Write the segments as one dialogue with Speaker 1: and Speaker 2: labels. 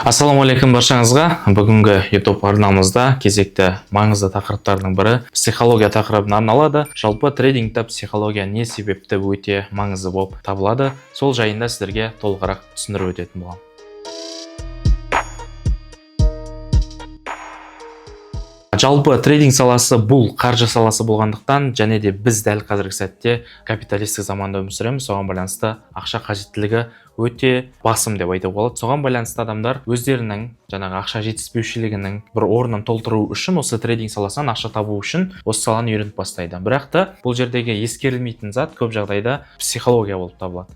Speaker 1: Ассалаумағалейкум баршаңызға. Бүгінгі YouTube арнамызда кезекті маңызды тақырыптардың бірі психология тақырыбына арналады. Жалпы трейдингте психология не себепті өте маңызды болып табылады? Сол жайында сіздерге толығырақ түсіндіріп өтетін боламын. Жалпы трейдинг саласы бұл қаржы саласы болғандықтан, және де біз дәл қазіргі сәтте капиталистік заманда өмір сүреміз. Соған байланысты ақша қажеттілігі өте басым деп айтуға болады. Соған байланысты адамдар өздерінің жаңағы ақша жетіспеушілігінің бір орнын толтыру үшін, осы трейдинг саласынан ақша табу үшін осы саланы үйреніп бастайды. Бірақ та бұл жердегі ескерілмейтін зат көп жағдайда психология болып табылады.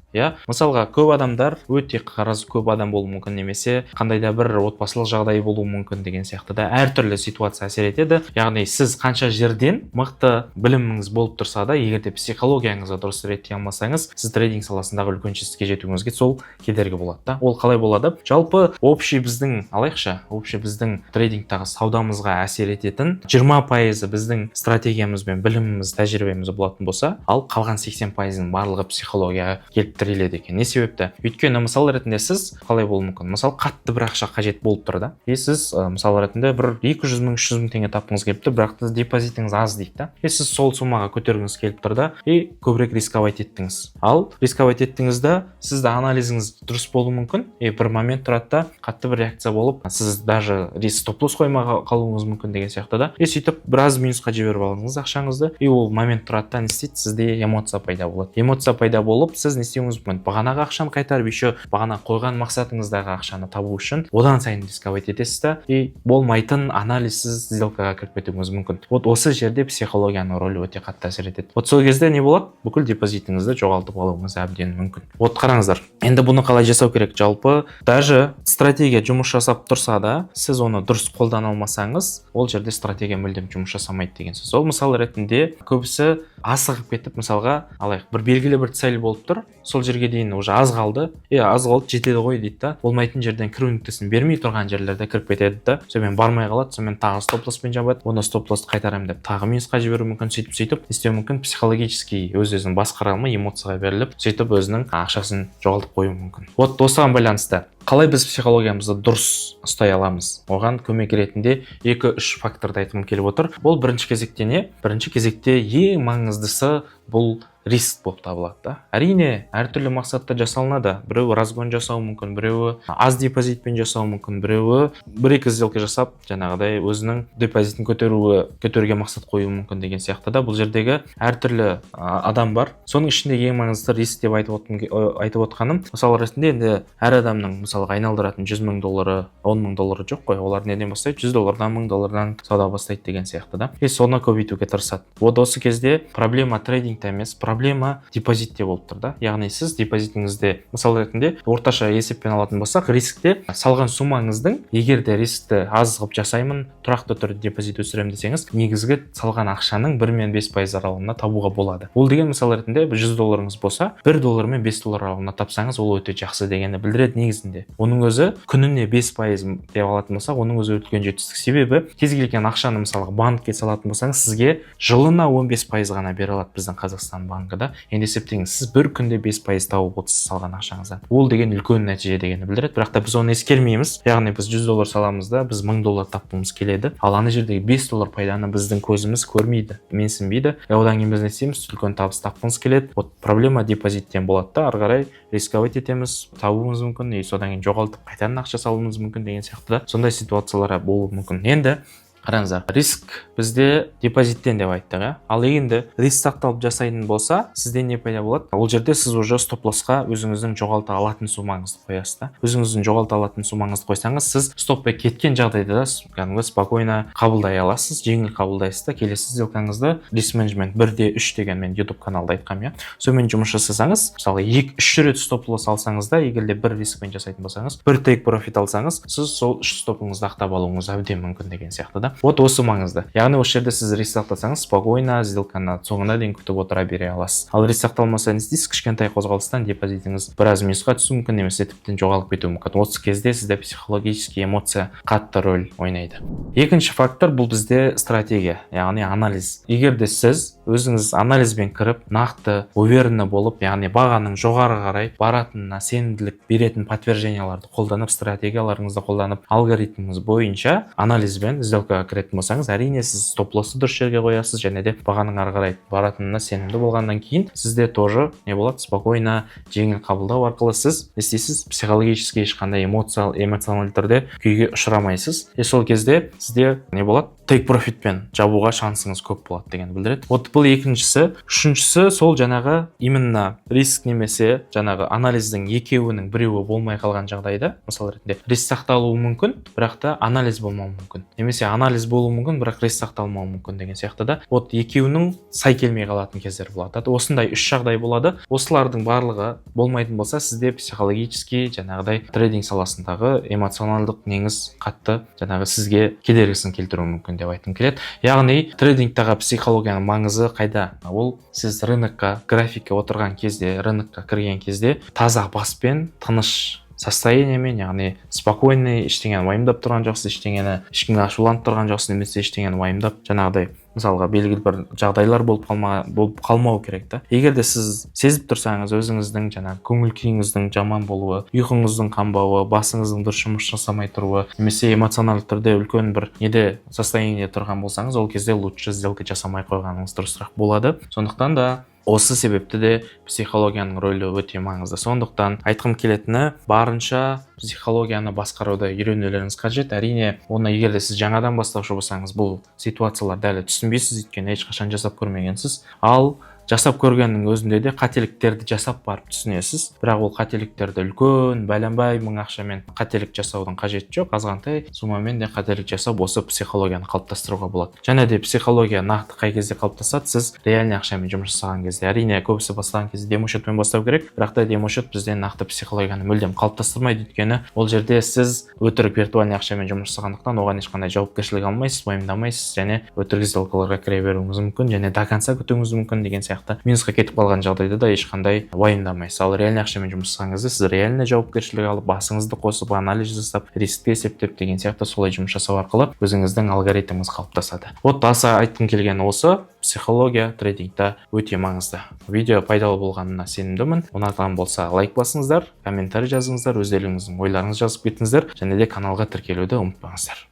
Speaker 1: Мысалға, көп адамдар өте қарызы көп адам болуы мүмкін, немесе қандай да бір отбасылық жағдай болуы мүмкін деген сияқты да әртүрлі ситуация әсер етеді. Яғни сіз қанша жерден мықты біліміңіз болып тұрса да, егер де психологияңызды дұрыс реттей алмасаңыз, сіз трейдинг саласындағы үлкен жетістікке жетуіңізге сол кедергі болады да. Ол қалай болады? Жалпы общий біздің трейдингтағы саудамызға әсер ететін 20% біздің стратегиямыз бен біліміміз, тәжірибеміз болатын болса, ал қалған 80%-ның барлығы психологияға келіп тіреледі екен. Не себепті? Өйткені мысал ретінде сіз қалай болуы мүмкін? Мысал, қатты бір ақша қажет болып тұр да. Сіз мысал ретінде бір 200 мың, 300 мың теңге тапқыңыз келіп тұр, бірақ депозитіңіз аз дейді да. Сіз сол суммаға көтергіңіз келіп тұр да, көбірек рисковать еттіңіз. Ал рисковать еттіңізді, сізді анализіңіз дұрыс болуы мүмкін, бір момент тұрады да, қатты бір реакция болып, сіз даже стоп-лосс қоймай қалуыңыз мүмкін деген сияқты да. Сөйтіп біраз минусқа жіберіп алыңыз ақшаңызды, ол момент тұрады да, не істейді, сізде эмоция пайда болады. Эмоция пайда болып, сіз не істеуіңіз мүмкін? Бағанағы ақшаны қайтарып, еще бағана қойған мақсатыңыздағы ақшаны табу үшін одан сайын рисковать етесіз да, болмайтын анализсіз сделкаға кіріп кетуіңіз мүмкін. Осы жерде психологияның рөлі өте қатты әсер етеді. Сол кезде не болады? Бүкіл депозитіңізді жоғалтып алуыңыз әбден мүмкін. Қараңыздар. Енді бұны қалай жасау керек? Жалпы даже стратегия жұмыс жасап тұрса да, сіз оны дұрыс қолдана алмасаңыз, ол жерде стратегия мүлдем жұмыс жасамайды деген сөз. Ол мысал ретінде көбісі асығып кетіп, мысалға алайық, бір белгілі бір цель болып тұр, сол жерге дейін уже аз қалды, жетеді ғой дейді да, болмайтын жерден кіру нүктесін бермей тұрған жерлерде кіріп кетеді да, сонымен бармай қалады, сонымен тағы стоп-лосспен жабады, оны стоп-лоссты қайтарамын деп тағы минусқа жіберу мүмкін, сөйтіп істеу мүмкін, психологически өз-өзін басқара алмай эмоцияға беріліп, сөйтіп өзінің ақшасын жоғалтып қою мүмкін. Осыған байланысты қалай біз психологиямызды дұрыс ұстай аламыз? Оған көмек ретінде 2-3 факторды айтқым келіп отыр. Ол бірінші кезекте не? Бірінші кезекте ең маңыздысы бұл риск болып табылады да. Әрине, әртүрлі мақсатта жасалынады. Біреуі разгон жасауы мүмкін, біреуі аз депозитпен жасауы мүмкін, біреуі 1-2 сделка жасап, жаңағыдай өзінің депозитін көтеруге мақсат қоюы мүмкін деген сияқты да. Бұл жердегі әртүрлі адам бар. Соның ішінде ең маңызды риск деп айтып отқаным, мысал ретінде енді әр адамның мысалға айналдыратын 100 мың доллары, 10 мың доллары жоқ қой. Олар неден бастайды? 100 доллардан, 1000 доллардан сауда бастайды деген сияқты да. Соны көбейтуге тырысады. Осы кезде проблема трейдингте емес, проблема депозитте болып тұр да. Яғни сіз депозитіңізде, мысал ретінде орташа есеппен алатын болсақ, рискте салған суммаңыздың, егер де рискті аз қылып жасаймын, тұрақты түрде депозит өсіремін десеңіз, негізгі салған ақшаның 1 мен 5% аралығында табуға болады. Ол деген мысал ретінде 100 долларыңыз болса, 1 доллар мен 5 доллар аралығында тапсаңыз, ол өте жақсы дегенді білдіреді негізінде. Оның өзі күніне 5% деп алатын болсақ, оның өзі үлкен жетістік. Себебі кез келген ақшаны мысалға банкке салатын болсаңыз, сізге жылына 15% ғана бере алады біздің Қазақстан банкі да. Енді есептеңіз, сіз бір күнде 5% тауып отырсыз салған ақшаңыздан. Ол деген үлкен нәтиже дегенді білдіреді. Бірақ та біз оны ескермейміз. Яғни біз 100 доллар саламыз да, біз 1000 доллар тапқымыз келеді. Ал ана жердегі 5 доллар пайданы біздің көзіміз көрмейді, менсінбейді. Одан кейін біз не істейміз? Үлкен табыс тапқымыз келеді. Проблема депозиттен болады да, ары қарай рисковать етеміз, табуымыз мүмкін, содан кейін жоғалтып қайтадан ақша салуымыз мүмкін деген сияқты да. Сондай ситуациялар болуы мүмкін. Енді қараңыздар, риск бізде депозиттен деп айттық, ал енді риск сақталып жасайтын болса, сізде не пайда болады? Ол жерде сіз уже стоп-лоссқа өзіңіздің жоғалта алатын суммаңызды қоясыз да. Өзіңіздің жоғалта алатын суммаңызды қойсаңыз, сіз стоппен кеткен жағдайда кәдімгі спокойно қабылдай аласыз, жеңіл қабылдайсыз да, келесі сделкаңызды риск менеджмент 1-3 деген мен YouTube каналда айтқам, сонымен жұмыс жасасаңыз, мысалы 2-3 рет стоп-лосс алсаңыз да, егер де бір рискпен жасайтын болсаңыз, бір take profit алсаңыз, сіз сол 3 стопыңызды ақтап алуыңыз әбден мүмкін деген сияқты да. Осы маңызды. Яғни осы жерде сіз риск сақтасаңыз, спокойно сделканы соңына дейін күтіп отыра бере аласыз. Ал риск сақталмаса не істейсіз? Кішкентай қозғалыстан депозитіңіз біраз минусқа түсуі мүмкін, немесе тіптен жоғалып кетуі мүмкін. Осы кезде сізде психологический эмоция қатты рөл ойнайды. Екінші фактор бұл бізде стратегия, яғни анализ. Егер де сіз өзіңіз анализбен кіріп, нақты уверенный болып, яғни бағаның жоғары қарай баратынына сенімділік беретін подтвержденияларды қолданып, стратегияларыңызды қолданып, алгоритміңіз бойынша анализбен сделкаға кіретін болсаңыз, әрине сіз стоп-лоссты дұрыс жерге қоясыз, және де бағаның ары қарай баратынына сенімді болғаннан кейін сізде тоже не болады, спокойно, жеңіл қабылдау арқылы сіз не істейсіз, психологически ешқандай эмоционалды түрде күйге ұшырамайсыз. Сол кезде сізде не болады, тейк профитпен жабуға шансыңыз көп болады деген білдіреді. Вот бұл екіншісі. Үшіншісі сол жаңағы именно риск немесе жаңағы анализдің екеуінің біреуі болмай қалған жағдайда, мысалы ретінде риск сақталуы мүмкін, бірақ та анализ болмауы мүмкін. Немесе анализ болуы мүмкін, бірақ риск сақталмауы мүмкін деген сияқты да. Вот екеуінің сай келмей қалатын кездер болады. Осындай үш жағдай болады. Осылардың барлығы болмайтын болса, сізде психологически жаңағыдай трейдинг саласындағы эмоционалдық неңіз қатты жаңағы сізге кедергісін келтіруі мүмкін деп айтқым келеді. Яғни трейдингтағы психологияның маңызы қайда? Ол сіз рынокқа, графикке отырған кезде, рынокқа кірген кезде таза баспен, тыныш состояниемен, яғни спокойный, ештеңені уайымдап тұрған жоқсыз, ешкімге ашуланып тұрған жоқсыз, немесе ештеңені уайымдап жаңағыдай мысалға белгілі бір жағдайлар болып қалмау керек та. Егер де сіз сезіп тұрсаңыз, өзіңіздің жаңағы көңіл күйіңіздің жаман болуы, ұйқыңыздың қанбауы, басыңыздың дұрыс жұмыс жасамай тұруы, немесе эмоционалды түрде үлкен бір неде состояниеде тұрған болсаңыз, ол кезде лучше сделка жасамай қойғаныңыз дұрысырақ болады. Сондықтан да осы себепті де психологияның рөлі өте маңызды. Сондықтан айтқым келетіні, барынша психологияны басқаруды үйренулеріңіз қажет. Әрине, оны егер де сіз жаңадан бастаушы болсаңыз, бұл ситуацияларды әлі түсінбейсіз, өйткені ешқашан жасап көрмегенсіз. Ал жасап көргеннің өзінде де қателіктерді жасап барып түсінесіз. Бірақ ол қателіктерді үлкен, бәленбай мың ақшамен қателік жасаудың қажеті жоқ. Азғантай сумамен де қателік жасап осы психологияны қалыптастыруға болады. Және де психология нақты қай кезде қалыптасады? Сіз реальный ақшамен жұмыс жасаған кезде. Әрине, көбісі бастаған кезде демошотпен бастау керек, бірақ та демошот бізден нақты психологияны мүлдем қалыптастырмайды, өйткені ол жерде сіз өтірік виртуальный ақшамен жұмыс жасағандықтан оған ешқандай жауапкершілік алмайсыз, уайымдамайсыз, және өтірік сделкаларға кіре беруіңіз мүмкін, және до конца күтуіңіз мүмкін деген сияқты минусқа кетіп қалған жағдайда да ешқандай уайымдамайсыз. Ал реальный ақшамен жұмыс жасаған кезде сіз реальный жауапкершілік алып, басыңызды қосып, анализ жасап, рискті есептеп деген сияқты солай жұмыс жасау арқылы өзіңіздің алгоритміңіз қалыптасады. Вот аса айтқым келгені осы. Психология трейдингта өте маңызды. Видео пайдалы болғанына сенімдімін. Ұнаған болса лайк басыңыздар, комментарий жазыңыздар, өздеріңіздің ойларыңызды жазып кетіңіздер, және де каналға тіркелуді ұмытпаңыздар.